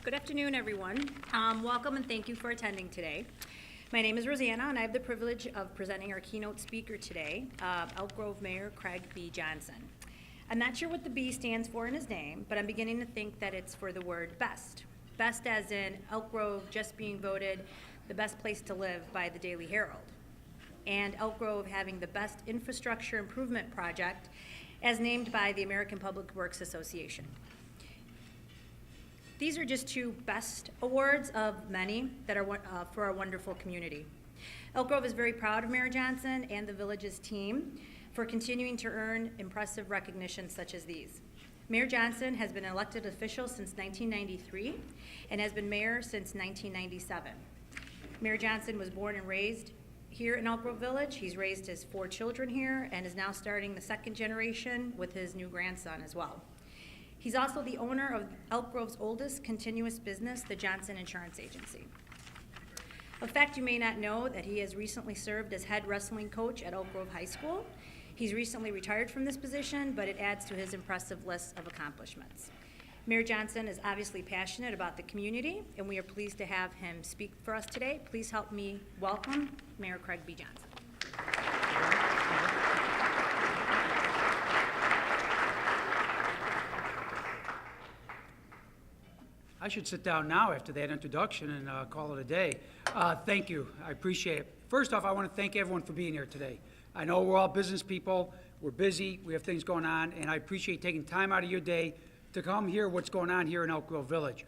Good afternoon, everyone. Welcome and thank you for attending today. My name is Rosanna, and I have the privilege of presenting our keynote speaker today, Elk Grove Mayor Craig B. Johnson. I'm not sure what the B stands for in his name, but I'm beginning to think that it's for the word best. Best as in Elk Grove just being voted the best place to live by the Daily Herald, and Elk Grove having the best infrastructure improvement project as named by the American Public Works Association. These are just two best awards of many that are for our wonderful community. Elk Grove is very proud of Mayor Johnson and the village's team for continuing to earn impressive recognition such as these. Mayor Johnson has been an elected official since 1993 and has been mayor since 1997. Mayor Johnson was born and raised here in Elk Grove Village. He's raised his 4 children here and is now starting the 2nd generation with his new grandson as well. He's also the owner of Elk Grove's oldest continuous business, the Johnson Insurance Agency. A fact you may not know that he has recently served as head wrestling coach at Elk Grove High School. He's recently retired from this position, but it adds to his impressive list of accomplishments. Mayor Johnson is obviously passionate about the community, and we are pleased to have him speak for us today. Please help me welcome Mayor Craig B. Johnson. I should sit down now after that introduction and call it a day. Thank you. I appreciate it. First off, I want to thank everyone for being here today. I know we're all business people. We're busy. We have things going on, and I appreciate taking time out of your day to come hear what's going on here in Elk Grove Village.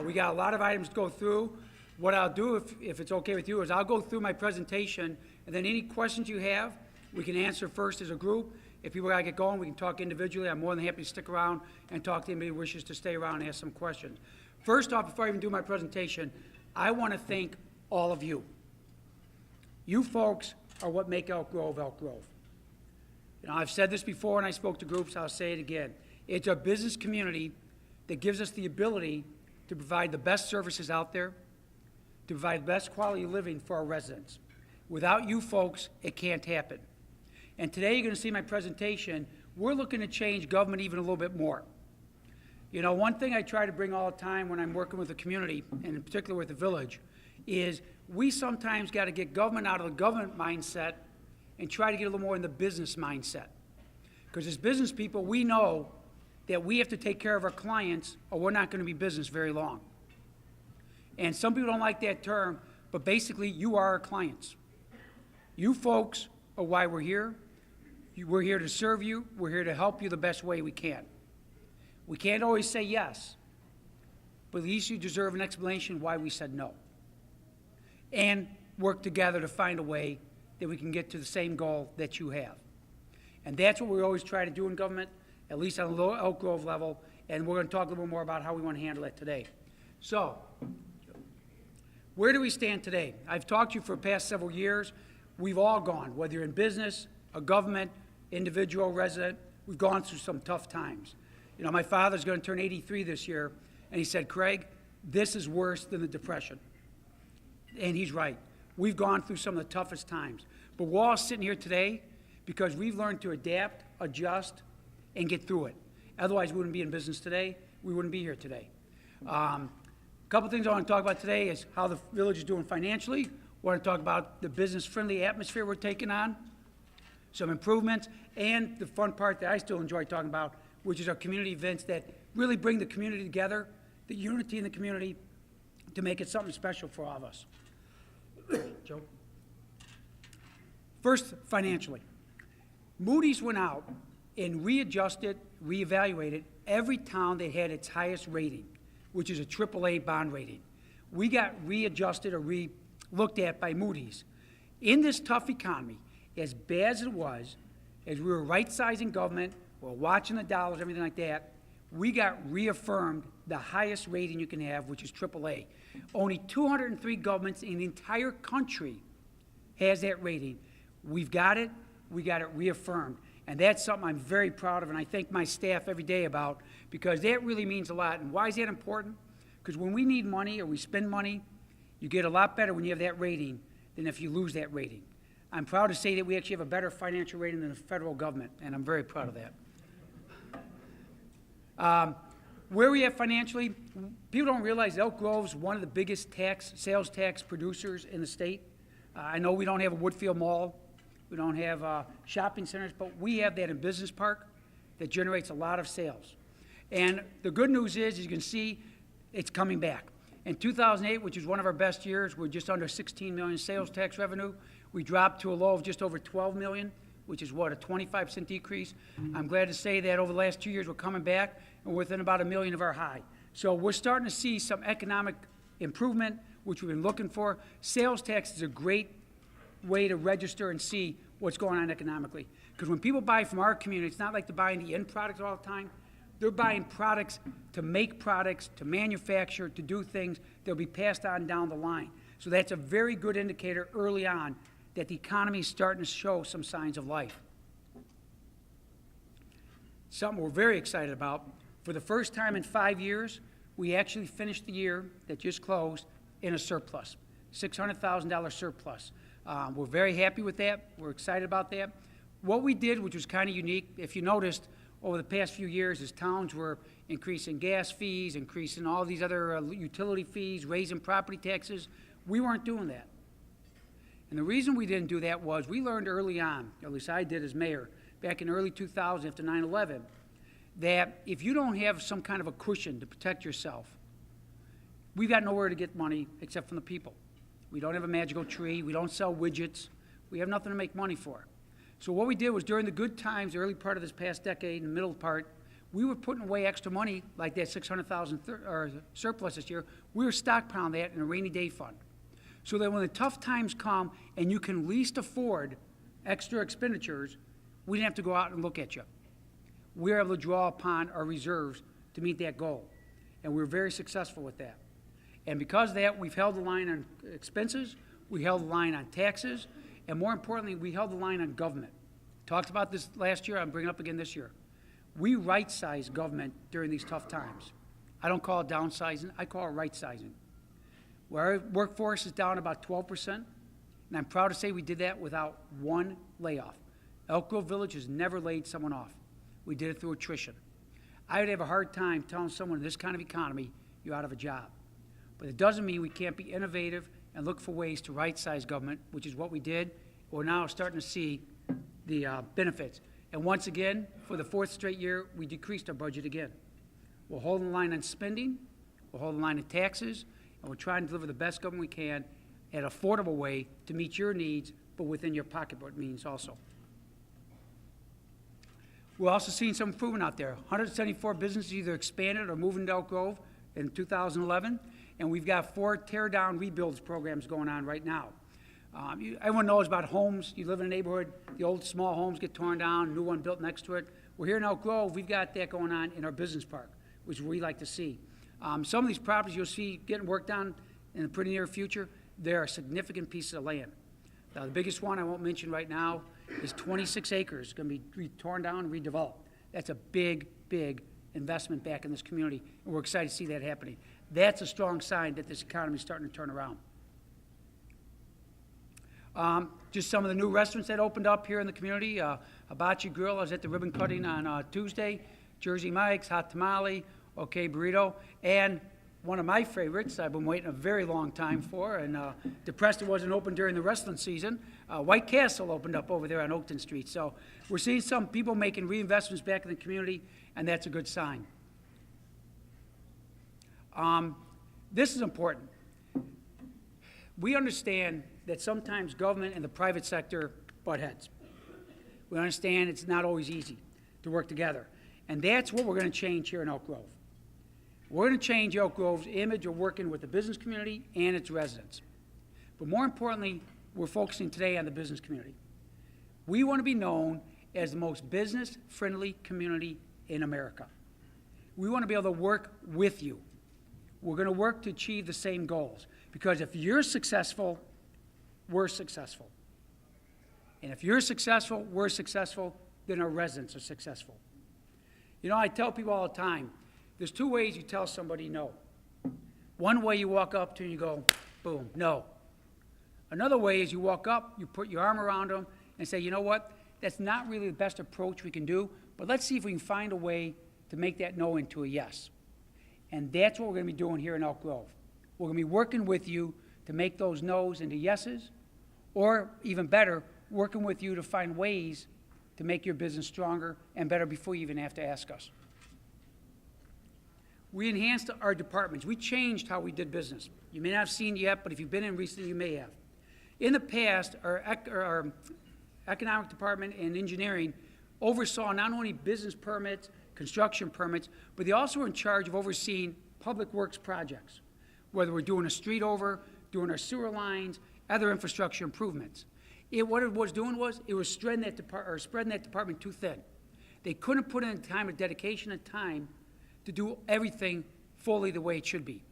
We got a lot of items to go through. What I'll do, if it's okay with you, is I'll go through my presentation, and then any questions you have, we can answer first as a group. If people gotta get going, we can talk individually. I'm more than happy to stick around and talk to anybody who wishes to stay around and ask some questions. First off, before I even do my presentation, I want to thank all of you. You folks are what make Elk Grove Elk Grove. You know, I've said this before and I spoke to groups, I'll say it again. It's a business community that gives us the ability to provide the best services out there, to provide the best quality of living for our residents. Without you folks, it can't happen. And today you're going to see my presentation. We're looking to change government even a little bit more. You know, one thing I try to bring all the time when I'm working with the community, and in particular with the village, is we sometimes got to get government out of the government mindset and try to get a little more in the business mindset. Because as business people, we know that we have to take care of our clients or we're not going to be business very long. And some people don't like that term, but basically you are our clients. You folks are why we're here. We're here to serve you. We're here to help you the best way we can. We can't always say yes, but at least you deserve an explanation why we said no. And work together to find a way that we can get to the same goal that you have. And that's what we always try to do in government, at least on a low Elk Grove level, and we're going to talk a little more about how we want to handle it today. So, where do we stand today? I've talked to you for the past several years. We've all gone, whether you're in business, a government, individual, resident, we've gone through some tough times. You know, my father's going to turn 83 this year, and he said, Craig, this is worse than the Depression. And he's right. We've gone through some of the toughest times. But we're all sitting here today because we've learned to adapt, adjust, and get through it. Otherwise, we wouldn't be in business today. We wouldn't be here today. A couple things I want to talk about today is how the village is doing financially. I want to talk about the business-friendly atmosphere we're taking on, some improvements, and the fun part that I still enjoy talking about, which is our community events that really bring the community together, the unity in the community, to make it something special for all of us. Joe? First, financially. Moody's went out and readjusted, reevaluated every town that had its highest rating, which is a AAA bond rating. We got readjusted or re-looked at by Moody's. In this tough economy, as bad as it was, as we were right-sizing government, we're watching the dollars, everything like that, we got reaffirmed the highest rating you can have, which is AAA. Only 203 governments in the entire country has that rating. We've got it, we got it reaffirmed. And that's something I'm very proud of, and I thank my staff every day about, because that really means a lot. And why is that important? Because when we need money or we spend money, you get a lot better when you have that rating than if you lose that rating. I'm proud to say that we actually have a better financial rating than the federal government, and I'm very proud of that. Where we at financially, people don't realize Elk Grove's one of the biggest sales tax producers in the state. I know we don't have a Woodfield Mall, we don't have shopping centers, but we have that in Business Park that generates a lot of sales. And the good news is, as you can see, it's coming back. In 2008, which was one of our best years, we're just under 16 million sales tax revenue. We dropped to a low of just over 12 million, which is what, a 25% decrease. I'm glad to say that over the last 2 years, we're coming back and we're within about $1 million of our high. So we're starting to see some economic improvement, which we've been looking for. Sales tax is a great way to register and see what's going on economically. Because when people buy from our community, it's not like they're buying the end product all the time. They're buying products to make products, to manufacture, to do things that'll be passed on down the line. So that's a very good indicator early on that the economy is starting to show some signs of life. Something we're very excited about. For the first time in 5 years, we actually finished the year that just closed in a surplus, $600,000 surplus. We're very happy with that. We're excited about that. What we did, which was kind of unique, if you noticed, over the past few years, as towns were increasing gas fees, increasing all these other utility fees, raising property taxes, we weren't doing that. And the reason we didn't do that was we learned early on, at least I did as mayor, back in early 2000 after 9/11, that if you don't have some kind of a cushion to protect yourself, we've got nowhere to get money except from the people. We don't have a magical tree. We don't sell widgets. We have nothing to make money for. So what we did was during the good times, the early part of this past decade, and the middle part, we were putting away extra money, like that $600,000 surplus this year. We were stockpiling that in a rainy day fund. So that when the tough times come and you can least afford extra expenditures, we didn't have to go out and look at you. We were able to draw upon our reserves to meet that goal. And we were very successful with that. And because of that, we've held the line on expenses, we held the line on taxes, and more importantly, we held the line on government. Talked about this last year, I'm bringing it up again this year. We right-size government during these tough times. I don't call it downsizing, I call it right-sizing. Where our workforce is down about 12%, and I'm proud to say we did that without one layoff. Elk Grove Village has never laid someone off. We did it through attrition. I would have a hard time telling someone in this kind of economy, you're out of a job. But it doesn't mean we can't be innovative and look for ways to right-size government, which is what we did. We're now starting to see the benefits. And once again, for the 4th straight year, we decreased our budget again. We're holding the line on spending, we're holding the line on taxes, and we're trying to deliver the best government we can at an affordable way to meet your needs, but within your pocketbook means also. We're also seeing some improvement out there. 174 businesses either expanded or moved into Elk Grove in 2011, and we've got 4 tear-down rebuilds programs going on right now. Everyone knows about homes. You live in a neighborhood, the old small homes get torn down, new one built next to it. We're here in Elk Grove, we've got that going on in our business park, which we like to see. Some of these properties you'll see getting worked on in the pretty near future, there are significant pieces of land. Now, the biggest one I won't mention right now is 26 acres, going to be torn down and redeveloped. That's a big, big investment back in this community, and we're excited to see that happening. That's a strong sign that this economy is starting to turn around. Just some of the new restaurants that opened up here in the community. Hibachi Grill, I was at the ribbon cutting on Tuesday. Jersey Mike's, Hot Tamale, OK Burrito, and one of my favorites I've been waiting a very long time for, and depressed it wasn't open during the wrestling season. White Castle opened up over there on Oakton Street. So we're seeing some people making reinvestments back in the community, and that's a good sign. This is important. We understand that sometimes government and the private sector butt heads. We understand it's not always easy to work together. And that's what we're going to change here in Elk Grove. We're going to change Elk Grove's image of working with the business community and its residents. But more importantly, we're focusing today on the business community. We want to be known as the most business-friendly community in America. We want to be able to work with you. We're going to work to achieve the same goals. Because if you're successful, we're successful. And if you're successful, we're successful, then our residents are successful. You know, I tell people all the time, there's 2 ways you tell somebody no. One way you walk up to and you go, boom, no. Another way is you walk up, you put your arm around them and say, you know what, that's not really the best approach we can do, but let's see if we can find a way to make that no into a yes. And that's what we're going to be doing here in Elk Grove. We're going to be working with you to make those no's into yeses, or even better, working with you to find ways to make your business stronger and better before you even have to ask us. We enhanced our departments. We changed how we did business. You may not have seen it yet, but if you've been in recently, you may have. In the past, our economic department and engineering oversaw not only business permits, construction permits, but they also were in charge of overseeing public works projects, whether we're doing a street over, doing our sewer lines, other infrastructure improvements. What it was doing was, it was spreading that department too thin. They couldn't put in time of dedication and time to do everything fully the way it should be.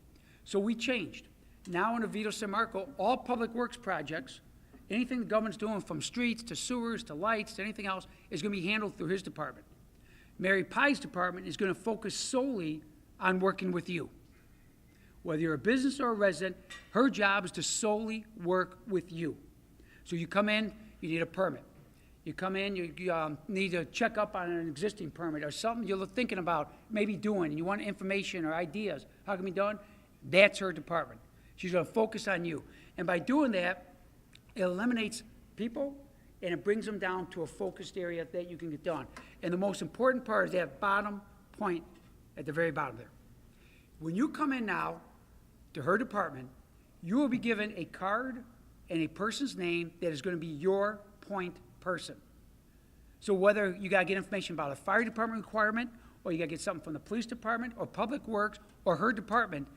So we changed. Now in Vito San Marco, all public works projects, anything the government's doing from streets to sewers to lights to anything else is going to be handled through his department. Mary Pye's department is going to focus solely on working with you. Whether you're a business or a resident, her job is to solely work with you. So you come in, you need a permit. You come in, you need to check up on an existing permit or something you're thinking about maybe doing, and you want information or ideas, how it can be done, that's her department. She's going to focus on you. And by doing that, it eliminates people, and it brings them down to a focused area that you can get done. And the most important part is that bottom point at the very bottom there. When you come in now to her department, you will be given a card and a person's name that is going to be your point person. So whether you got to get information about a fire department requirement, or you got to get something from the police department, or public works, or her department,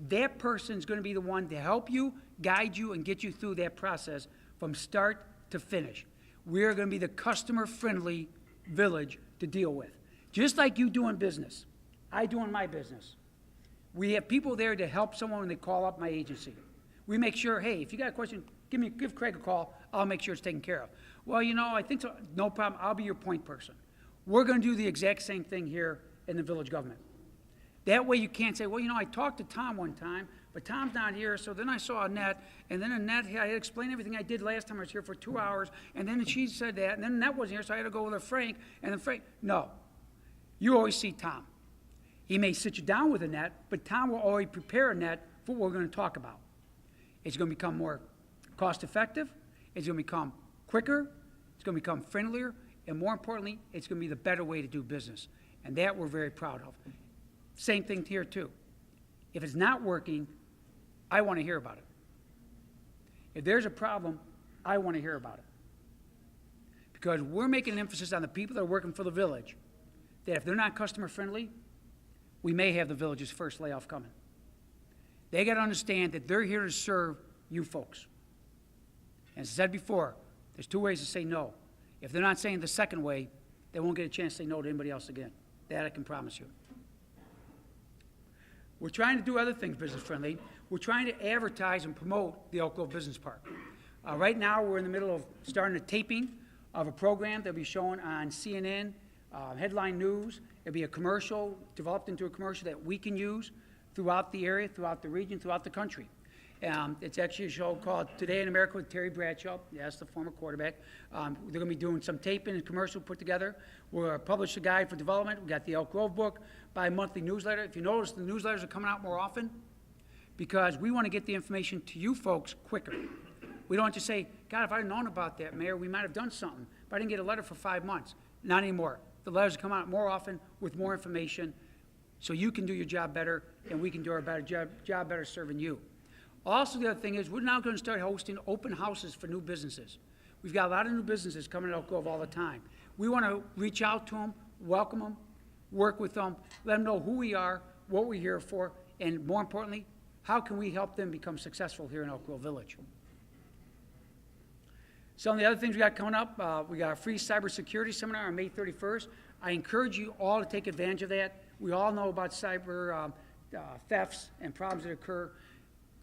that person is going to be the one to help you, guide you, and get you through that process from start to finish. We are going to be the customer-friendly village to deal with. Just like you do in business, I do in my business. We have people there to help someone when they call up my agency. We make sure, hey, if you got a question, give Craig a call. I'll make sure it's taken care of. Well, you know, I think so. No problem. I'll be your point person. We're going to do the exact same thing here in the village government. That way you can't say, well, you know, I talked to Tom one time, but Tom's not here, so then I saw Annette, and then Annette, I had to explain everything I did last time I was here for 2 hours, and then she said that, and then Annette wasn't here, so I had to go with Frank, and then Frank, no. You always see Tom. He may sit you down with Annette, but Tom will always prepare Annette for what we're going to talk about. It's going to become more cost-effective, it's going to become quicker, it's going to become friendlier, and more importantly, it's going to be the better way to do business, and that we're very proud of. Same thing here, too. If it's not working, I want to hear about it. If there's a problem, I want to hear about it. Because we're making an emphasis on the people that are working for the village, that if they're not customer-friendly, we may have the village's first layoff coming. They got to understand that they're here to serve you folks. And as I said before, there's 2 ways to say no. If they're not saying the second way, they won't get a chance to say no to anybody else again. That I can promise you. We're trying to do other things business-friendly. We're trying to advertise and promote the Elk Grove Business Park. Right now, we're in the middle of starting a taping of a program that will be shown on CNN, Headline News. It'll be a commercial, developed into a commercial that we can use throughout the area, throughout the region, throughout the country. It's actually a show called Today in America with Terry Bradshaw. Yes, the former quarterback. They're going to be doing some taping and commercial put together. We'll publish a guide for development. We got the Elk Grove book, bi-monthly newsletter. If you notice, the newsletters are coming out more often because we want to get the information to you folks quicker. We don't want you to say, God, if I'd known about that, Mayor, we might have done something. But I didn't get a letter for 5 months. Not anymore. The letters come out more often with more information so you can do your job better and we can do our job better serving you. Also, the other thing is we're now going to start hosting open houses for new businesses. We've got a lot of new businesses coming to Elk Grove all the time. We want to reach out to them, welcome them, work with them, let them know who we are, what we're here for, and more importantly, how can we help them become successful here in Elk Grove Village. Some of the other things we got coming up, we got a free cybersecurity seminar on May 31st. I encourage you all to take advantage of that. We all know about cyber thefts and problems that occur.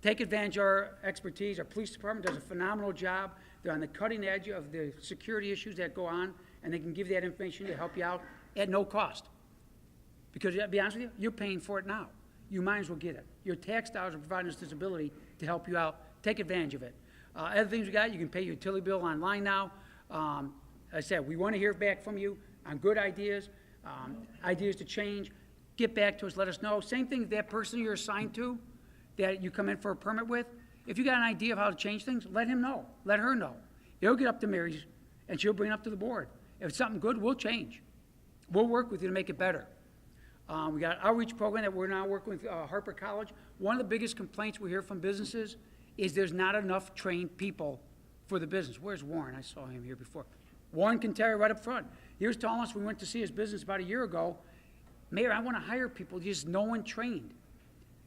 Take advantage of our expertise. Our police department does a phenomenal job. They're on the cutting edge of the security issues that go on, and they can give you that information to help you out at no cost. Because, to be honest with you, you're paying for it now. You might as well get it. Your tax dollars are providing us this ability to help you out. Take advantage of it. Other things we got, you can pay your utility bill online now. As I said, we want to hear back from you on good ideas, ideas to change. get back to us, let us know. Same thing, that person you're assigned to, that you come in for a permit with, if you got an idea of how to change things, let him know, let her know. It'll get up to Mary, and she'll bring it up to the board. If it's something good, we'll change. We'll work with you to make it better. We got an outreach program that we're now working with Harper College. One of the biggest complaints we hear from businesses is there's not enough trained people for the business. Where's Warren? I saw him here before. Warren can tell you right up front. He was telling us, we went to see his business about a year ago, Mayor, I want to hire people, just no one trained.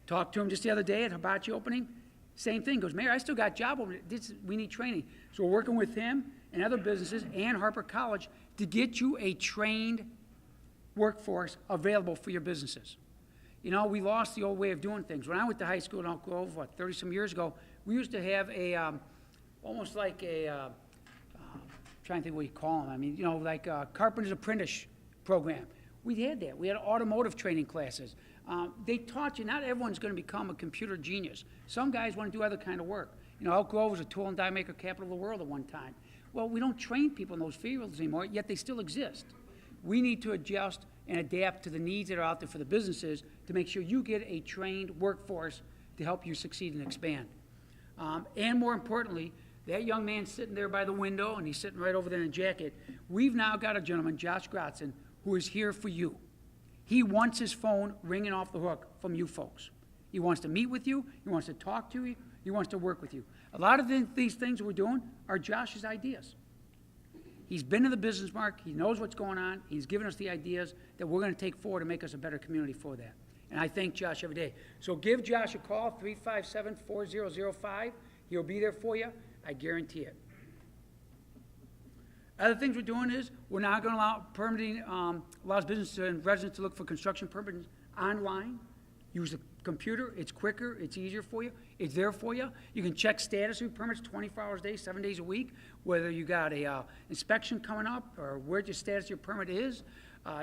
Talked to him just the other day at Hibachi opening. Same thing. Goes, Mayor, I still got job opening. We need training. So we're working with him and other businesses and Harper College to get you a trained workforce available for your businesses. You know, we lost the old way of doing things. When I went to high school in Elk Grove, 30-some years ago, we used to have a, almost like a, trying to think what you call them. I mean, you know, like a carpenter's apprentice program. We had that. We had automotive training classes. They taught you, not everyone's going to become a computer genius. Some guys want to do other kind of work. You know, Elk Grove was a tool and die maker capital of the world at one time. Well, we don't train people in those fields anymore, yet they still exist. We need to adjust and adapt to the needs that are out there for the businesses to make sure you get a trained workforce to help you succeed and expand. And more importantly, that young man sitting there by the window, and he's sitting right over there in a jacket, we've now got a gentleman, Josh Grotson, who is here for you. He wants his phone ringing off the hook from you folks. He wants to meet with you. He wants to talk to you. He wants to work with you. A lot of these things we're doing are Josh's ideas. He's been in the business market. He knows what's going on. He's given us the ideas that we're going to take forward to make us a better community for that. And I thank Josh every day. So give Josh a call, 357-4005. He'll be there for you. I guarantee it. Other things we're doing is we're now going to allow permitting, allows businesses and residents to look for construction permits online. Use the computer. It's quicker. It's easier for you. It's there for you. You can check status of your permits 24 hours a day, 7 days a week, whether you got a inspection coming up or where your status of your permit is.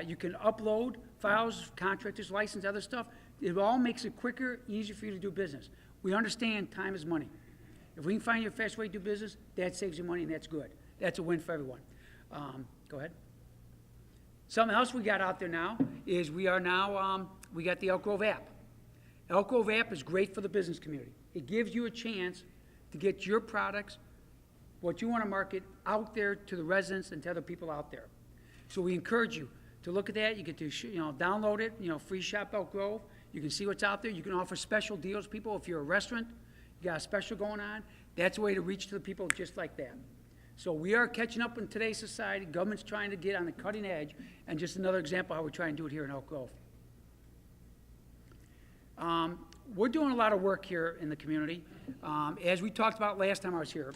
You can upload files, contractors, license, other stuff. It all makes it quicker, easier for you to do business. We understand time is money. If we can find you a fast way to do business, that saves you money, and that's good. That's a win for everyone. Go ahead. Something else we got out there now is we are now, we got the Elk Grove app. Elk Grove app is great for the business community. It gives you a chance to get your products, what you want to market, out there to the residents and to other people out there. So we encourage you to look at that. You get to, download it, free shop Elk Grove. You can see what's out there. You can offer special deals, people. If you're a restaurant, you got a special going on. That's a way to reach to the people just like that. So we are catching up in today's society. Government's trying to get on the cutting edge, and just another example how we're trying to do it here in Elk Grove. We're doing a lot of work here in the community. As we talked about last time I was here,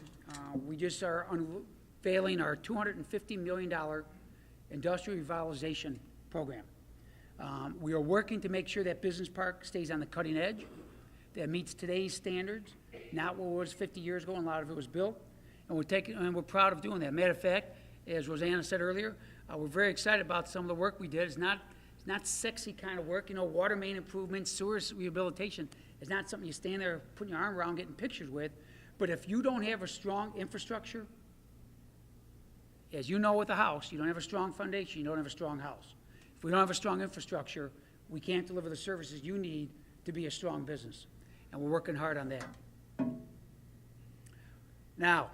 we just are unveiling our $250 million industrial revitalization program. We are working to make sure that business park stays on the cutting edge, that meets today's standards, not what was 50 years ago, and a lot of it was built. And we're proud of doing that. Matter of fact, as Rosanna said earlier, we're very excited about some of the work we did. It's not sexy kind of work. Water main improvements, sewer rehabilitation is not something you stand there putting your arm around getting pictures with. But if you don't have a strong infrastructure, as you know with a house, you don't have a strong foundation, you don't have a strong house. If we don't have a strong infrastructure, we can't deliver the services you need to be a strong business. And we're working hard on that. Now,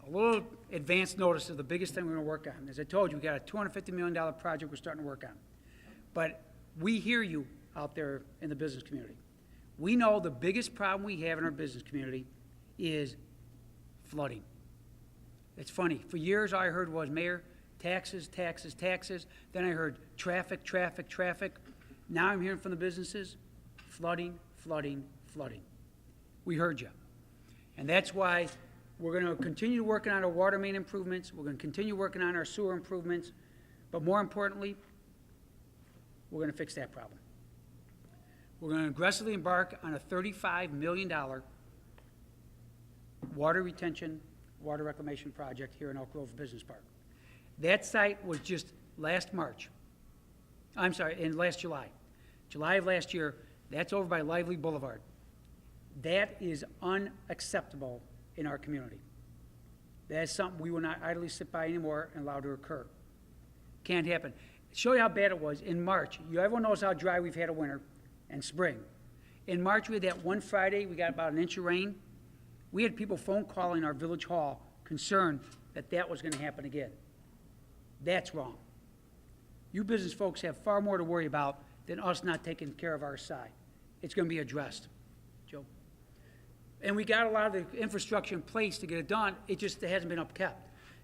a little advance notice of the biggest thing we're going to work on. As I told you, we got a $250 million project we're starting to work on. But we hear you out there in the business community. We know the biggest problem we have in our business community is flooding. It's funny. For years, all I heard was, Mayor, taxes, taxes, taxes. Then I heard traffic, traffic, traffic. Now I'm hearing from the businesses, flooding, flooding, flooding. We heard you. And that's why we're going to continue working on our water main improvements. We're going to continue working on our sewer improvements. But more importantly, we're going to fix that problem. We're going to aggressively embark on a $35 million water retention, water reclamation project here in Elk Grove Business Park. That site was just last July. July of last year, that's over by Lively Boulevard. That is unacceptable in our community. That is something we will not idly sit by anymore and allow to occur. Can't happen. show you how bad it was. In March, everyone knows how dry we've had a winter and spring. In March, we had that one Friday, we got about an inch of rain. We had people phone calling our village hall concerned that that was going to happen again. That's wrong. You business folks have far more to worry about than us not taking care of our side. It's going to be addressed, Joe. And we got a lot of the infrastructure in place to get it done. It just hasn't been upkept.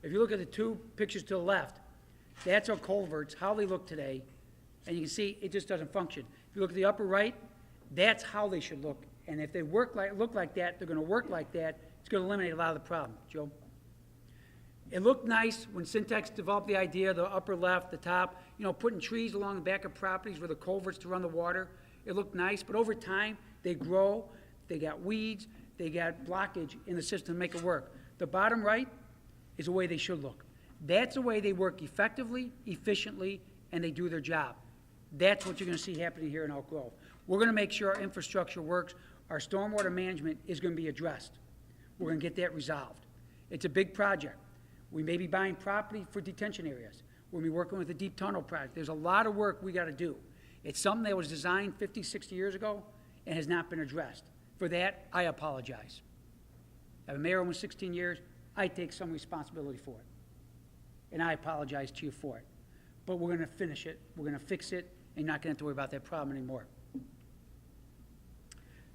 If you look at the two pictures to the left, that's our culverts, how they look today, and you can see it just doesn't function. If you look at the upper right, that's how they should look. And if they look like that, they're going to work like that. It's going to eliminate a lot of the problem, Joe. It looked nice when Syntax developed the idea, the upper left, the top, putting trees along the back of properties where the culverts to run the water. It looked nice, but over time, they grow, they got weeds, they got blockage in the system to make it work. The bottom right is the way they should look. That's the way they work effectively, efficiently, and they do their job. That's what you're going to see happening here in Elk Grove. We're going to make sure our infrastructure works. Our stormwater management is going to be addressed. We're going to get that resolved. It's a big project. We may be buying property for detention areas. We'll be working with the deep tunnel project. There's a lot of work we got to do. It's something that was designed 50, 60 years ago and has not been addressed. For that, I apologize. I've been mayor almost 16 years. I take some responsibility for it. And I apologize to you for it. But we're going to finish it. We're going to fix it, and you're not going to have to worry about that problem anymore.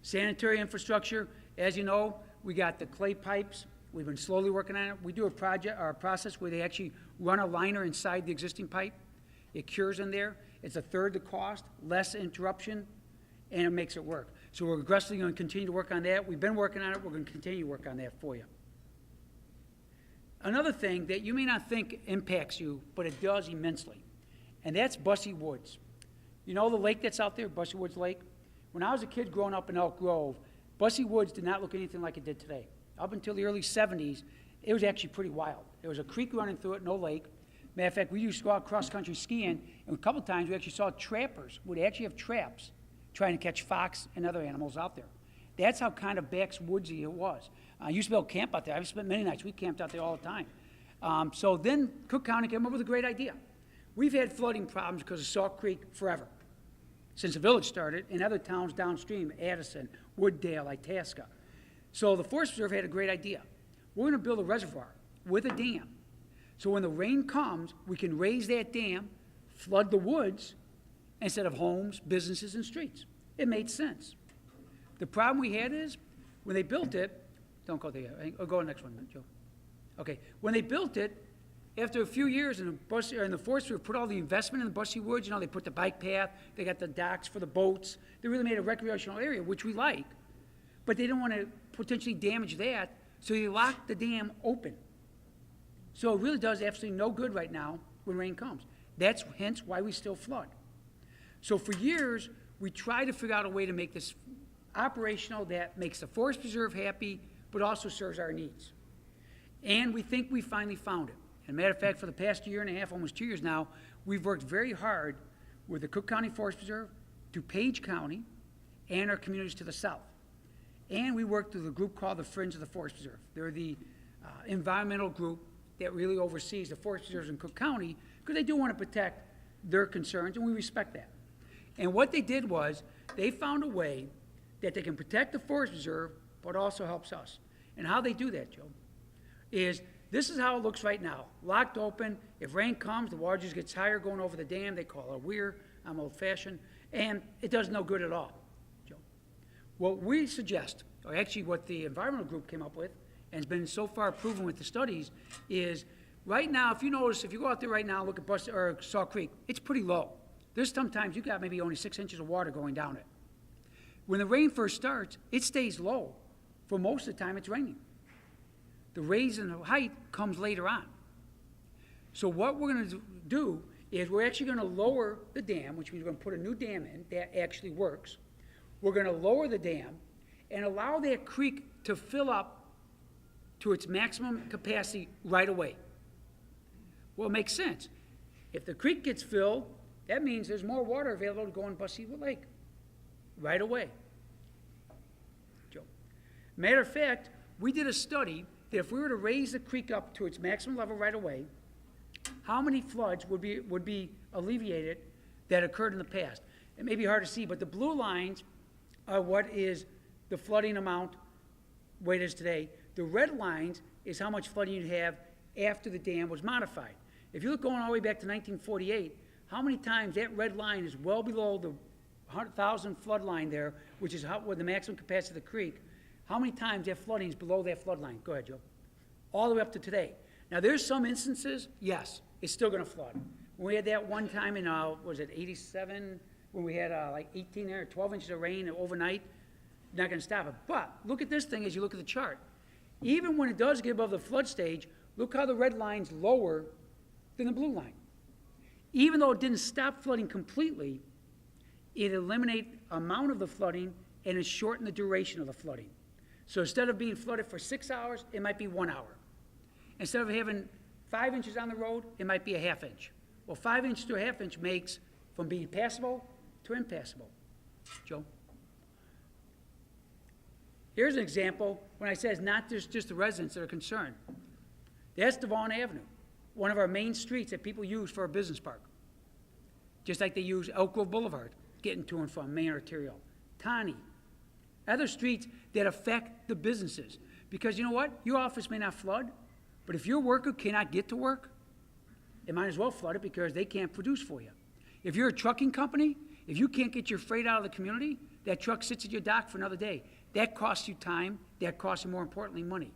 Sanitary infrastructure, as you know, we got the clay pipes. We've been slowly working on it. We do a process where they actually run a liner inside the existing pipe. It cures in there. It's a third the cost, less interruption, and it makes it work. So we're aggressively going to continue to work on that. We've been working on it. We're going to continue to work on that for you. Another thing that you may not think impacts you, but it does immensely, and that's BUSSE Woods. You know the lake that's out there, BUSSE Woods Lake? When I was a kid growing up in Elk Grove, BUSSE Woods did not look anything like it did today. Up until the early 70s, it was actually pretty wild. There was a creek running through it, no lake. Matter of fact, we used to go out cross-country skiing, and a couple times we actually saw trappers would actually have traps trying to catch fox and other animals out there. That's how kind of backwoodsy it was. I used to be able to camp out there. I've spent many nights. We camped out there all the time. So then Cook County came up with a great idea. We've had flooding problems because of Salt Creek forever, since the village started, and other towns downstream, Addison, Wooddale, Itasca. So the Forest Reserve had a great idea. We're going to build a reservoir with a dam. So when the rain comes, we can raise that dam, flood the woods, instead of homes, businesses, and streets. It made sense. The problem we had is, when they built it, don't go there, go to the next one, Joe. Okay, when they built it, after a few years, and the Forest Reserve put all the investment in the BUSSE Woods, they put the bike path, they got the docks for the boats, they really made a recreational area, which we like, but they didn't want to potentially damage that, so they locked the dam open. So it really does absolutely no good right now when rain comes. That's hence why we still flood. So for years, we tried to figure out a way to make this operational that makes the Forest Preserve happy, but also serves our needs. And we think we finally found it. As a matter of fact, for the past year and a half, almost 2 years now, we've worked very hard with the Cook County Forest Preserve, DuPage County, and our communities to the south. And we worked with a group called the Friends of the Forest Preserve. They're the environmental group that really oversees the forest preserves in Cook County, because they do want to protect their concerns, and we respect that. And what they did was, they found a way that they can protect the forest preserve, but also helps us. And how they do that, Joe, is this is how it looks right now. Locked open. If rain comes, the water just gets higher going over the dam. They call it a weir. I'm old-fashioned. And it does no good at all, Joe. What we suggest, or actually what the environmental group came up with, and has been so far proven with the studies, is right now, if you notice, if you go out there right now and look at Salt Creek, it's pretty low. There's sometimes you got maybe only 6 inches of water going down it. When the rain first starts, it stays low. For most of the time, it's raining. The raise in the height comes later on. So what we're going to do is we're actually going to lower the dam, which means we're going to put a new dam in that actually works. We're going to lower the dam and allow that creek to fill up to its maximum capacity right away. Well, it makes sense. If the creek gets filled, that means there's more water available to go in BUSSE Lake right away. Joe. Matter of fact, we did a study that if we were to raise the creek up to its maximum level right away, how many floods would be alleviated that occurred in the past. It may be hard to see, but the blue lines are what is the flooding amount, what it is today. The red lines is how much flooding you have after the dam was modified. If you look going all the way back to 1948, how many times that red line is well below the 100,000 flood line there, which is what the maximum capacity of the creek, how many times that flooding is below that flood line? Go ahead, Joe. All the way up to today. Now, there's some instances, yes, it's still going to flood. When we had that one time in, was it 87, when we had like 18 or 12 inches of rain overnight, not going to stop it. But look at this thing as you look at the chart. Even when it does get above the flood stage, look how the red line's lower than the blue line. Even though it didn't stop flooding completely, it eliminated amount of the flooding and it shortened the duration of the flooding. So instead of being flooded for 6 hours, it might be 1 hour. Instead of having 5 inches on the road, it might be a half inch. Well, 5 inches to a half inch makes from being passable to impassable. Joe? Here's an example when I say it's not just the residents that are concerned. That's Devon Avenue, one of our main streets that people use for a business park. Just like they use Elk Grove Boulevard, getting to and from main arterial. Tani, other streets that affect the businesses. Because you know what? Your office may not flood, but if your worker cannot get to work, it might as well flood it because they can't produce for you. If you're a trucking company, if you can't get your freight out of the community, that truck sits at your dock for another day. That costs you time, that costs you, more importantly, money.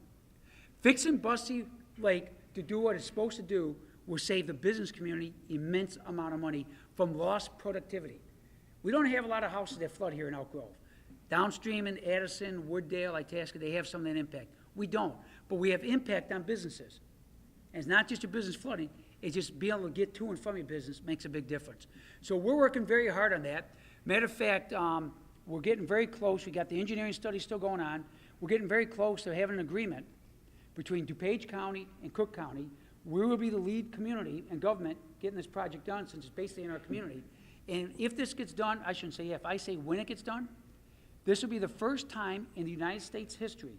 Fixing BUSSE Lake to do what it's supposed to do will save the business community immense amount of money from lost productivity. We don't have a lot of houses that flood here in Elk Grove. Downstream in Addison, Wooddale, Itasca, they have some of that impact. We don't, but we have impact on businesses. And it's not just your business flooding, it's just being able to get to and from your business makes a big difference. So we're working very hard on that. Matter of fact, we're getting very close. We got the engineering study still going on. We're getting very close to having an agreement between DuPage County and Cook County. We will be the lead community and government getting this project done since it's basically in our community. And if this gets done, I shouldn't say if, I say when it gets done, this will be the first time in the United States history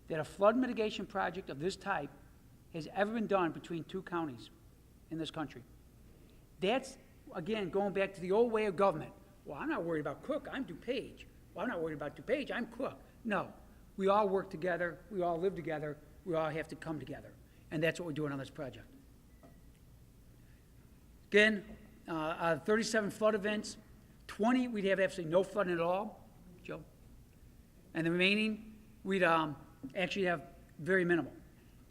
that a flood mitigation project of this type has ever been done between two counties in this country. That's, again, going back to the old way of government. Well, I'm not worried about Cook, I'm DuPage. Well, I'm not worried about DuPage, I'm Cook. No, we all work together, we all live together, we all have to come together. And that's what we're doing on this project. Again, 37 flood events, 20 we'd have absolutely no flooding at all, Joe. And the remaining, we'd actually have very minimal.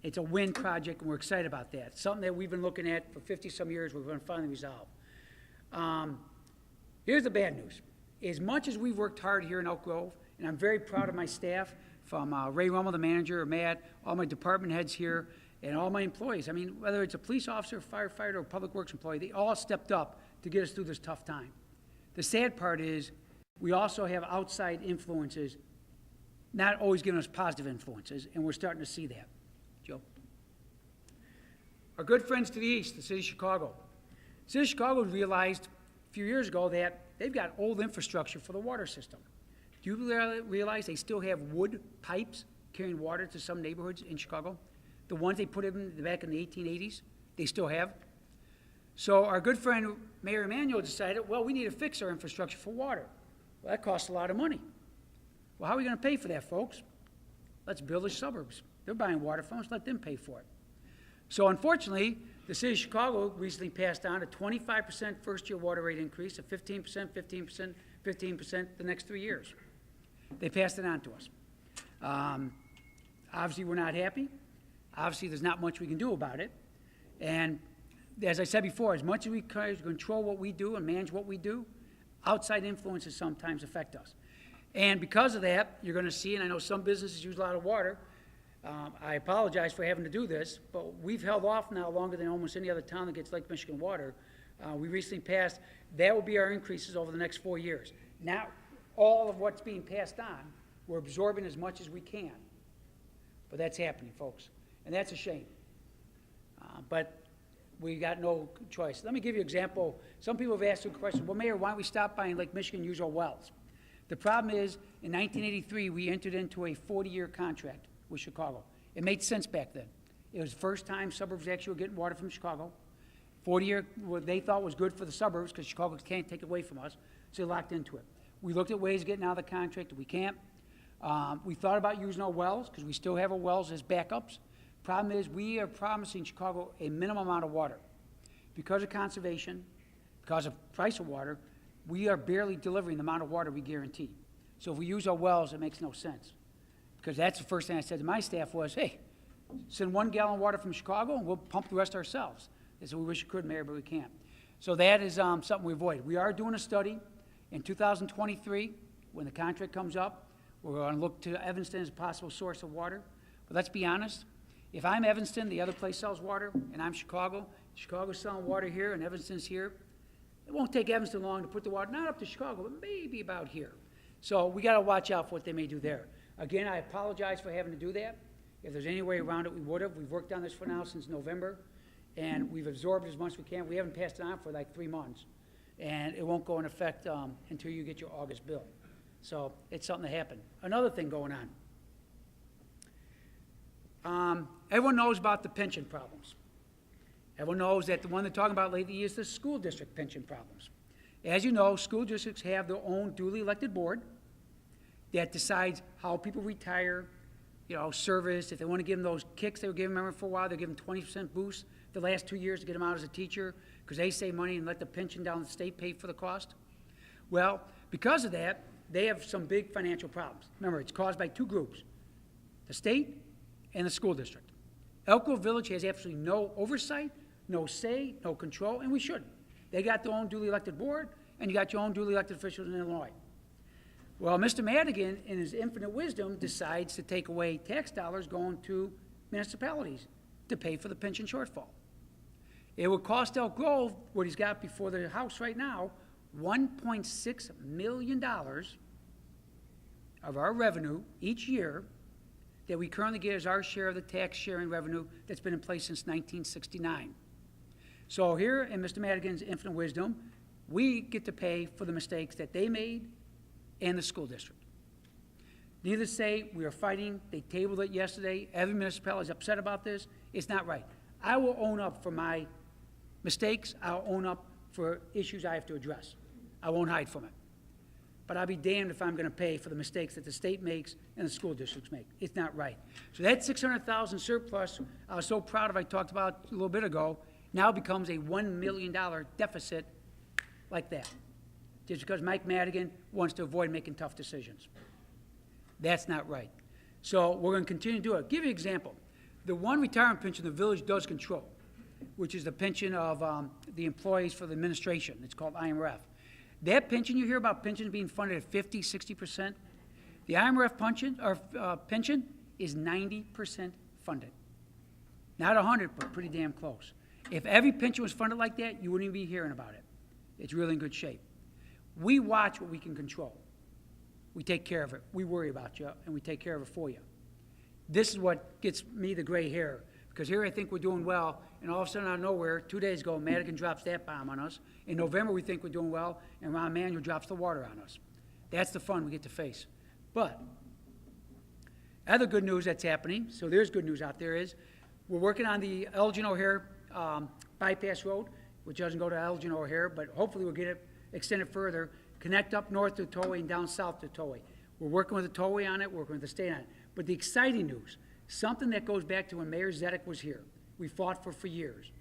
It's a win project, and we're excited about that. Something that we've been looking at for 50-some years, we're going to finally resolve. Here's the bad news. As much as we've worked hard here in Elk Grove, and I'm very proud of my staff, from Ray Rummel, the manager, Matt, all my department heads here, and all my employees. I mean, whether it's a police officer, firefighter, or public works employee, they all stepped up to get us through this tough time. The sad part is we also have outside influences not always giving us positive influences, and we're starting to see that. Joe? Our good friends to the east, the city of Chicago. The city of Chicago realized a few years ago that they've got old infrastructure for the water system. Do you realize they still have wood pipes carrying water to some neighborhoods in Chicago? The ones they put in back in the 1880s, they still have. So our good friend Mayor Emanuel decided, well, we need to fix our infrastructure for water. Well, that costs a lot of money. Well, how are we going to pay for that, folks? Let's build the suburbs. They're buying water from us, let them pay for it. So unfortunately, the city of Chicago recently passed on a 25% first-year water rate increase, a 15%, 15%, 15% the next 3 years. They passed it on to us. Obviously, we're not happy. Obviously, there's not much we can do about it. And as I said before, as much as we control what we do and manage what we do, outside influences sometimes affect us. And because of that, you're going to see, and I know some businesses use a lot of water. I apologize for having to do this, but we've held off now longer than almost any other town that gets Lake Michigan water. We recently passed, that will be our increases over the next 4 years. Now, all of what's being passed on, we're absorbing as much as we can. But that's happening, folks, and that's a shame. But we got no choice. Let me give you an example. Some people have asked the question, well, Mayor, why don't we stop buying Lake Michigan and use our wells? The problem is, in 1983, we entered into a 40-year contract with Chicago. It made sense back then. It was the first time suburbs actually were getting water from Chicago. 40-year, what they thought was good for the suburbs, because Chicago can't take it away from us, so they locked into it. We looked at ways of getting out of the contract, we can't. We thought about using our wells, because we still have our wells as backups. Problem is, we are promising Chicago a minimum amount of water. Because of conservation, because of price of water, we are barely delivering the amount of water we guarantee. So if we use our wells, it makes no sense. Because that's the first thing I said to my staff was, hey, send 1 gallon of water from Chicago and we'll pump the rest ourselves. They said, we wish we could, Mayor, but we can't. So that is something we avoid. We are doing a study in 2023, when the contract comes up. We're going to look to Evanston as a possible source of water. But let's be honest, if I'm Evanston, the other place sells water, and I'm Chicago's selling water here and Evanston's here, it won't take Evanston long to put the water, not up to Chicago, but maybe about here. So we got to watch out for what they may do there. Again, I apologize for having to do that. If there's any way around it, we would have. We've worked on this for now since November, and we've absorbed as much as we can. We haven't passed it on for like 3 months, and it won't go in effect until you get your August bill. So it's something that happened. Another thing going on. Everyone knows about the pension problems. Everyone knows that the one they're talking about lately is the school district pension problems. As you know, school districts have their own duly elected board that decides how people retire, service. If they want to give them those kicks they were giving them for a while, they're giving 20% boost the last 2 years to get them out as a teacher because they save money and let the pension down the state pay for the cost. Well, because of that, they have some big financial problems. Remember, it's caused by 2 groups, the state and the school district. Elk Grove Village has absolutely no oversight, no say, no control, and we shouldn't. They got their own duly elected board, and you got your own duly elected officials in Illinois. Well, Mr. Madigan, in his infinite wisdom, decides to take away tax dollars going to municipalities to pay for the pension shortfall. It would cost Elk Grove, what he's got before the House right now, $1.6 million of our revenue each year that we currently get as our share of the tax sharing revenue that's been in place since 1969. So here, in Mr. Madigan's infinite wisdom, we get to pay for the mistakes that they made and the school district. Needless to say, we are fighting. They tabled it yesterday. Every municipality is upset about this. It's not right. I will own up for my mistakes. I'll own up for issues I have to address. I won't hide from it. But I'll be damned if I'm going to pay for the mistakes that the state makes and the school districts make. It's not right. So that $600,000 surplus I was so proud of, I talked about a little bit ago, now becomes a $1 million deficit like that, just because Mike Madigan wants to avoid making tough decisions. That's not right. So we're going to continue to do it. Give you an example. The one retirement pension the village does control, which is the pension of the employees for the administration. It's called IMRF. That pension, you hear about pensions being funded at 50, 60%. The IMRF pension is 90% funded. Not 100, but pretty damn close. If every pension was funded like that, you wouldn't even be hearing about it. It's really in good shape. We watch what we can control. We take care of it. We worry about you, and we take care of it for you. This is what gets me the gray hair, because here I think we're doing well, and all of a sudden out of nowhere, 2 days ago, Madigan drops that bomb on us. In November, we think we're doing well, and Ron Manuel drops the water on us. That's the fun we get to face. But other good news that's happening, so there's good news out there, is we're working on the Elgin O'Hare bypass road, which doesn't go to Elgin O'Hare, but hopefully we'll get it extended further, connect up north to Tollway and down south to Tollway. We're working with the Tollway on it, working with the state on it. But the exciting news, something that goes back to when Mayor Zedek was here, we fought for years.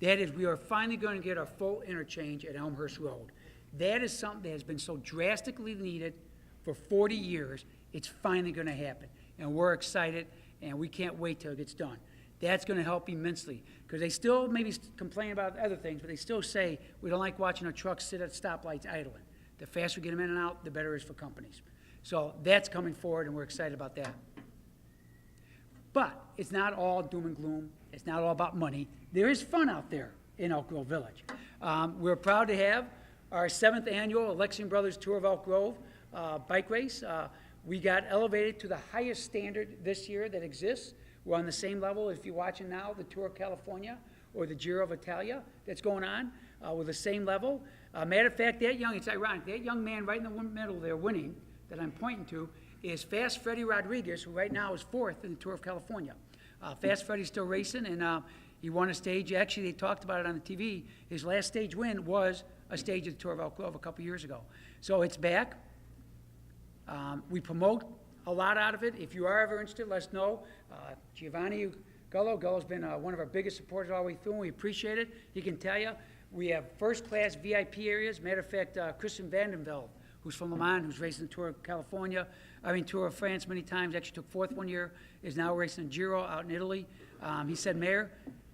That is, we are finally going to get our full interchange at Elmhurst Road. That is something that has been so drastically needed for 40 years. It's finally going to happen. And we're excited, and we can't wait till it gets done. That's going to help immensely, because they still maybe complain about other things, but they still say we don't like watching our trucks sit at stoplights idling. The faster we get them in and out, the better it is for companies. So that's coming forward, and we're excited about that. But it's not all doom and gloom. It's not all about money. There is fun out there in Elk Grove Village. We're proud to have our 7th annual Alexian Brothers Tour of Elk Grove bike race. We got elevated to the highest standard this year that exists. We're on the same level, if you're watching now, the Tour of California or the Giro of Italia that's going on. We're the same level. Matter of fact, it's ironic, that young man right in the middle there winning, that I'm pointing to, is Fast Freddie Rodriguez, who right now is 4th in the Tour of California. Fast Freddie's still racing, and He won a stage. Actually, they talked about it on the TV. His last stage win was a stage at the Tour of Elk Grove a couple years ago. So it's back. We promote a lot out of it. If you are ever interested, let us know. Giovanni Gullo's been one of our biggest supporters all the way through, and we appreciate it. He can tell you, we have first-class VIP areas. Matter of fact, Christian Vandenvelde, who's from Le Mans, who's racing the Tour of Tour of France many times, actually took fourth one year, is now racing Giro out in Italy. He said, Mayor,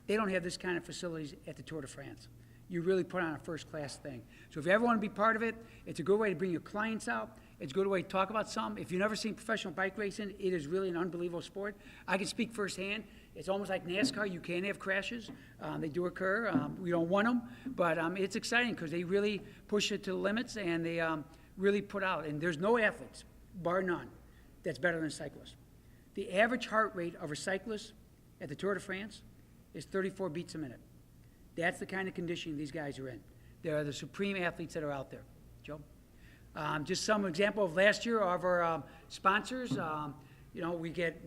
they don't have this kind of facilities at the Tour de France. You really put on a first-class thing. So if you ever want to be part of it, it's a good way to bring your clients out. It's a good way to talk about something. If you've never seen professional bike racing, it is really an unbelievable sport. I can speak firsthand. It's almost like NASCAR. You can have crashes. They do occur. We don't want them, but it's exciting because they really push it to the limits, and they really put out. And there's no athletes, bar none, that's better than a cyclist. The average heart rate of a cyclist at the Tour de France is 34 beats a minute. That's the kind of conditioning these guys are in. They are the supreme athletes that are out there. Joe? Just some example of last year of our sponsors. We get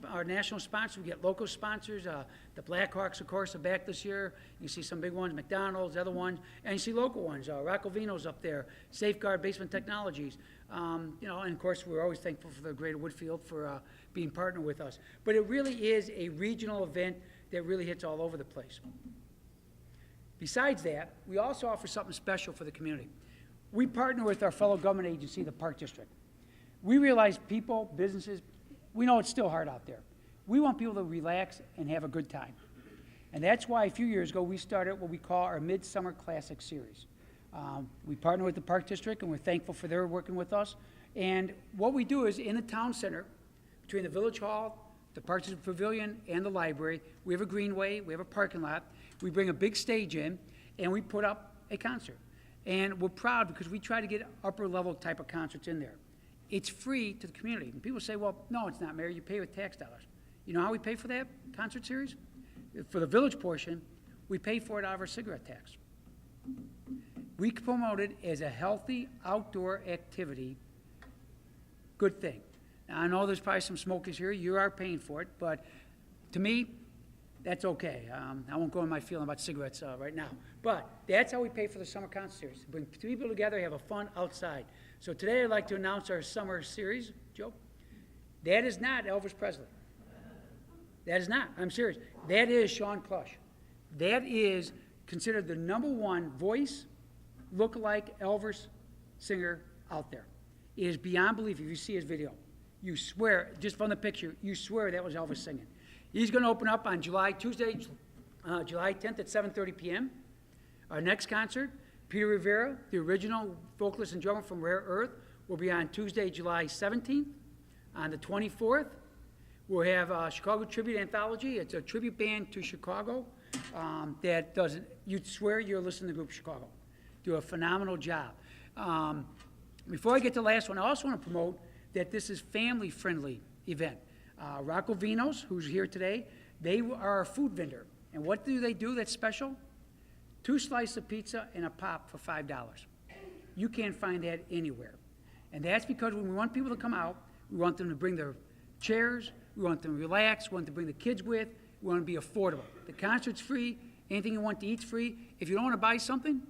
our national sponsors, we get local sponsors. The Blackhawks, of course, are back this year. You see some big ones, McDonald's, other ones, and you see local ones. Racovino's up there, Safeguard Basement Technologies. And of course, we're always thankful for the Greater Woodfield for being partnered with us. But it really is a regional event that really hits all over the place. Besides that, we also offer something special for the community. We partner with our fellow government agency, the Park District. We realize people, businesses, we know it's still hard out there. We want people to relax and have a good time. And that's why a few years ago we started what we call our Midsummer Classic Series. We partner with the Park District, and we're thankful for their working with us. And what we do is in the town center, between the Village Hall, the Park District Pavilion, and the library, we have a greenway, we have a parking lot. We bring a big stage in, and we put up a concert. And we're proud because we try to get upper level type of concerts in there. It's free to the community. And people say, well, no, it's not, Mayor, you pay with tax dollars. You know how we pay for that concert series? For the village portion, we pay for it out of our cigarette tax. We promote it as a healthy outdoor activity, good thing. Now, I know there's probably some smokers here, you are paying for it, but to me, that's okay. I won't go into my feeling about cigarettes right now. But that's how we pay for the summer concert series. Bring people together, have a fun outside. So today I'd like to announce our summer series. Joe? That is not Elvis Presley. That is not. I'm serious. That is Sean Plush. That is considered the #1 voice, look-alike Elvis singer out there. It is beyond belief if you see his video. You swear, just from the picture, you swear that was Elvis singing. He's going to open up on Tuesday, July 10th at 7:30 p.m. Our next concert, Peter Rivera, the original vocalist and drummer from Rare Earth, will be on Tuesday, July 17th. On the 24th, we'll have Chicago Tribute Anthology. It's a tribute band to Chicago that doesn't, you'd swear you're listening to the group Chicago. Do a phenomenal job. Before I get to the last one, I also want to promote that this is family-friendly event. Rocco Vinos, who's here today, they are a food vendor. And what do they do that's special? 2 slices of pizza and a pop for $5. You can't find that anywhere. And that's because when we want people to come out, we want them to bring their chairs, we want them to relax, we want them to bring the kids with, we want to be affordable. The concert's free, anything you want to eat's free. If you don't want to buy something,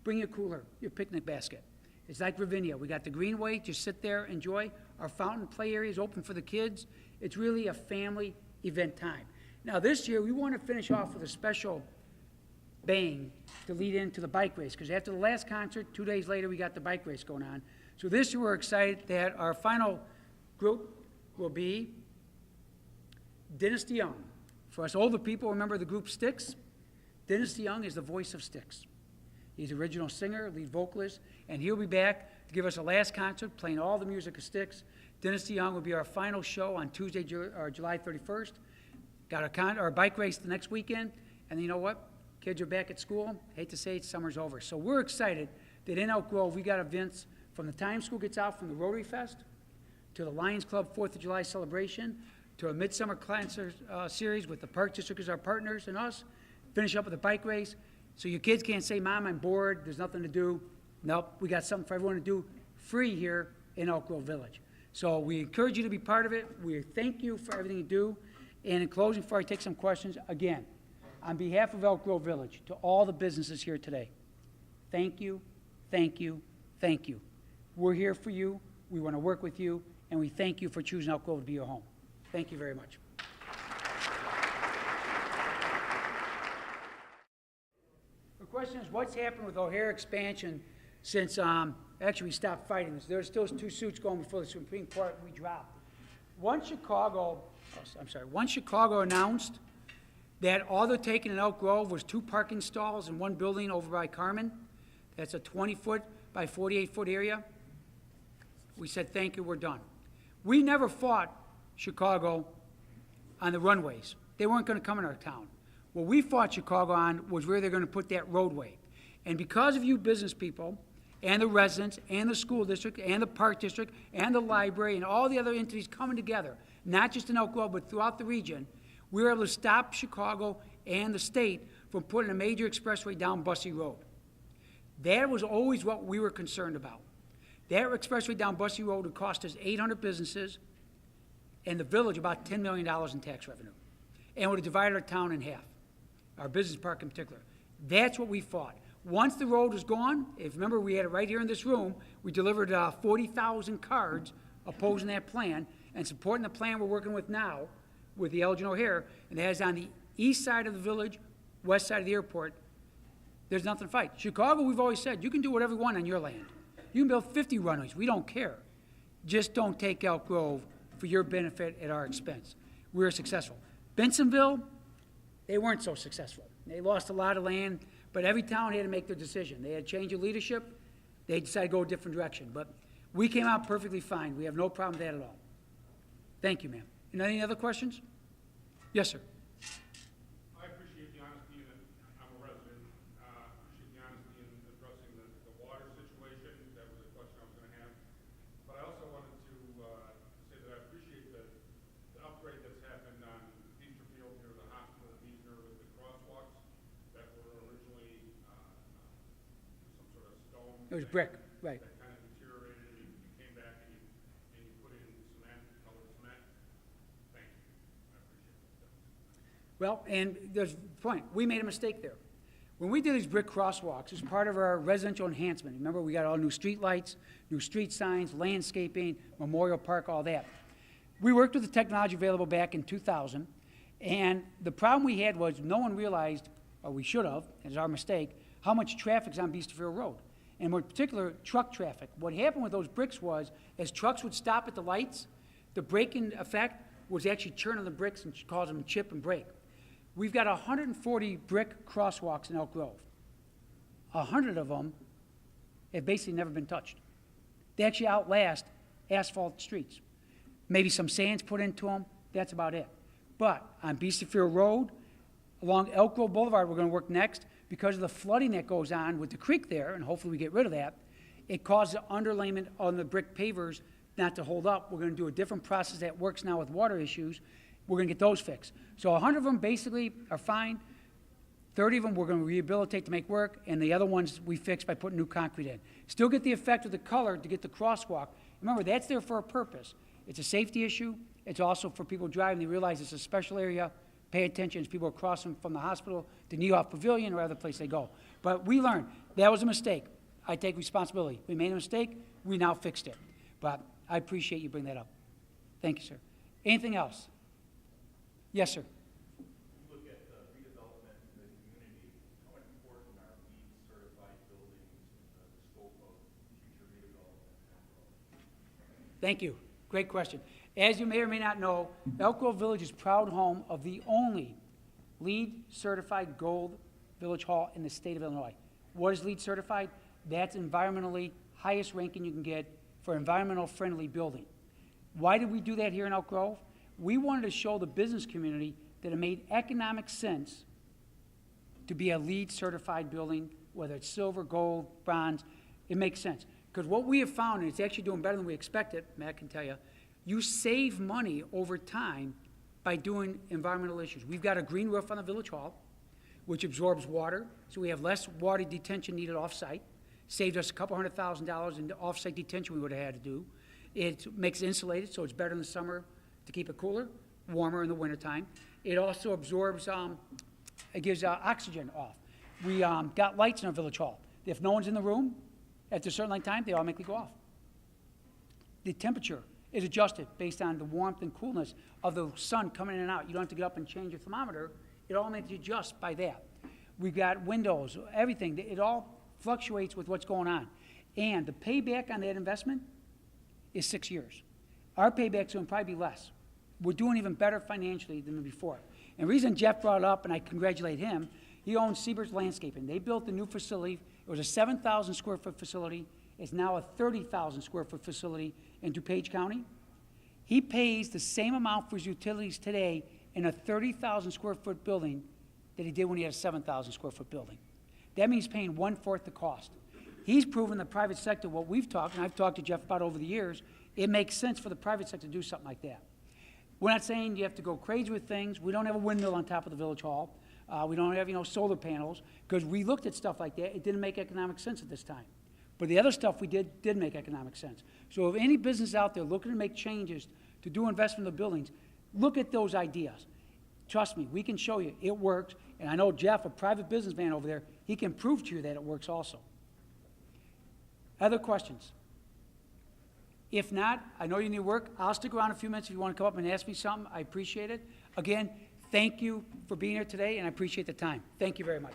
bring your cooler, your picnic basket. It's like Ravinia. We got the greenway, just sit there, enjoy. Our fountain play area is open for the kids. It's really a family event time. Now this year, we want to finish off with a special bang to lead into the bike race, because after the last concert, 2 days later, we got the bike race going on. So this year, we're excited that our final group will be Dennis DeYoung. For us older people, remember the group Styx? Dennis DeYoung is the voice of Styx. He's the original singer, lead vocalist, and he'll be back to give us a last concert, playing all the music of Styx. Dennis DeYoung will be our final show on Tuesday, July 31st. Got our bike race the next weekend, and you know what? Kids are back at school. Hate to say it, summer's over. So we're excited that in Elk Grove, we got events from the time school gets out from the Rotary Fest to the Lions Club 4th of July celebration to a Midsummer Concert series with the Park District as our partners and us. Finish up with a bike race. So your kids can't say, Mom, I'm bored, there's nothing to do. Nope, we got something for everyone to do free here in Elk Grove Village. So we encourage you to be part of it. We thank you for everything you do. And in closing, before I take some questions, again, on behalf of Elk Grove Village, to all the businesses here today, thank you, thank you, thank you. We're here for you, we want to work with you, and we thank you for choosing Elk Grove to be your home. Thank you very much. The question is, what's happened with O'Hare expansion since, actually we stopped fighting this. There's still 2 suits going before the Supreme Court, we dropped. Once Chicago announced that all they're taking in Elk Grove was 2 parking stalls in 1 building over by Carmen, that's a 20-foot by 48-foot area, we said, thank you, we're done. We never fought Chicago on the runways. They weren't going to come in our town. What we fought Chicago on was where they're going to put that roadway. And because of you business people, and the residents, and the school district, and the park district, and the library, and all the other entities coming together, not just in Elk Grove, but throughout the region, we were able to stop Chicago and the state from putting a major expressway down BUSSE Road. That was always what we were concerned about. That expressway down BUSSE Road would cost us 800 businesses and the village about $10 million in tax revenue. And would have divided our town in half, our business park in particular. That's what we fought. Once the road was gone, if remember we had it right here in this room, we delivered 40,000 cards opposing that plan and supporting the plan we're working with now with the Elgin O'Hare, and that is on the east side of the village, west side of the airport. There's nothing to fight. Chicago, we've always said, you can do whatever you want on your land. You can build 50 runways. We don't care. Just don't take Elk Grove for your benefit at our expense. We were successful. Bensonville, they weren't so successful. They lost a lot of land, but every town had to make their decision. They had change of leadership. They decided to go a different direction. But we came out perfectly fine. We have no problem with that at all. Thank you, ma'am. And any other questions? Yes, sir. I appreciate the honesty that I'm a resident. Appreciate the honesty in addressing the water situation. That was a question I was going to have. But I also wanted to say that I appreciate the upgrade that's happened on Easter Field near the hospital in Easter with the crosswalks that were originally some sort of stone. It was brick, right. That kind of deteriorated, and you came back and you put in cement, colored cement. Thank you. I appreciate that. Well, and there's the point. We made a mistake there. When we did these brick crosswalks, as part of our residential enhancement, remember we got all new street lights, new street signs, landscaping, Memorial Park, all that. We worked with the technology available back in 2000, and the problem we had was no one realized, or we should have, it's our mistake, how much traffic's on Beasterfield Road, and in particular, truck traffic. What happened with those bricks was, as trucks would stop at the lights, the braking effect was actually churning the bricks and causing them to chip and break. We've got 140 brick crosswalks in Elk Grove. 100 of them have basically never been touched. They actually outlast asphalt streets. Maybe some sand's put into them, that's about it. But on Beasterfield Road, along Elk Grove Boulevard, we're going to work next, because of the flooding that goes on with the creek there, and hopefully we get rid of that, it causes underlayment on the brick pavers not to hold up. We're going to do a different process that works now with water issues. We're going to get those fixed. So 100 of them basically are fine. 30 of them we're going to rehabilitate to make work, and the other ones we fix by putting new concrete in. Still get the effect of the color to get the crosswalk. Remember, that's there for a purpose. It's a safety issue. It's also for people driving. They realize it's a special area. Pay attention as people are crossing from the hospital to Niehoff Pavilion or other place they go. But we learned that was a mistake. I take responsibility. We made a mistake. We now fixed it. But I appreciate you bringing that up. Thank you, sir. Anything else? Yes, sir. Look at redevelopment in the community. How important are LEED certified buildings in the scope of future redevelopment? Thank you. Great question. As you may or may not know, Elk Grove Village is proud home of the only LEED certified gold village hall in the state of Illinois. What is LEED certified? That's environmentally highest ranking you can get for environmental friendly building. Why did we do that here in Elk Grove? We wanted to show the business community that it made economic sense to be a LEED certified building, whether it's silver, gold, bronze, it makes sense. Because what we have found, and it's actually doing better than we expected, Matt can tell you, you save money over time by doing environmental issues. We've got a green roof on the village hall, which absorbs water, so we have less water detention needed off-site. Saved us a couple $100,000 in off-site detention we would have had to do. It makes it insulated, so it's better in the summer to keep it cooler, warmer in the wintertime. It also absorbs It gives oxygen off. We got lights in our village hall. If no one's in the room, at a certain time, they automatically go off. The temperature is adjusted based on the warmth and coolness of the sun coming in and out. You don't have to get up and change your thermometer. It automatically adjusts by that. We've got windows, everything. It all fluctuates with what's going on. And the payback on that investment is 6 years. Our payback's going to probably be less. We're doing even better financially than before. And the reason Jeff brought it up, and I congratulate him, he owns Seabird's Landscaping. They built a new facility. It was a 7,000 square foot facility. It's now a 30,000 square foot facility in DuPage County. He pays the same amount for his utilities today in a 30,000 square foot building that he did when he had a 7,000 square foot building. That means paying 1/4 the cost. He's proven the private sector, what we've talked, and I've talked to Jeff about over the years, it makes sense for the private sector to do something like that. We're not saying you have to go crazy with things. We don't have a windmill on top of the village hall. We don't have, solar panels, because we looked at stuff like that. It didn't make economic sense at this time. But the other stuff we did make economic sense. So if any business out there looking to make changes to do investment in the buildings, look at those ideas. Trust me, we can show you it works. And I know Jeff, a private businessman over there, he can prove to you that it works also. Other questions? If not, I know you need work. I'll stick around a few minutes if you want to come up and ask me something. I appreciate it. Again, thank you for being here today, and I appreciate the time. Thank you very much.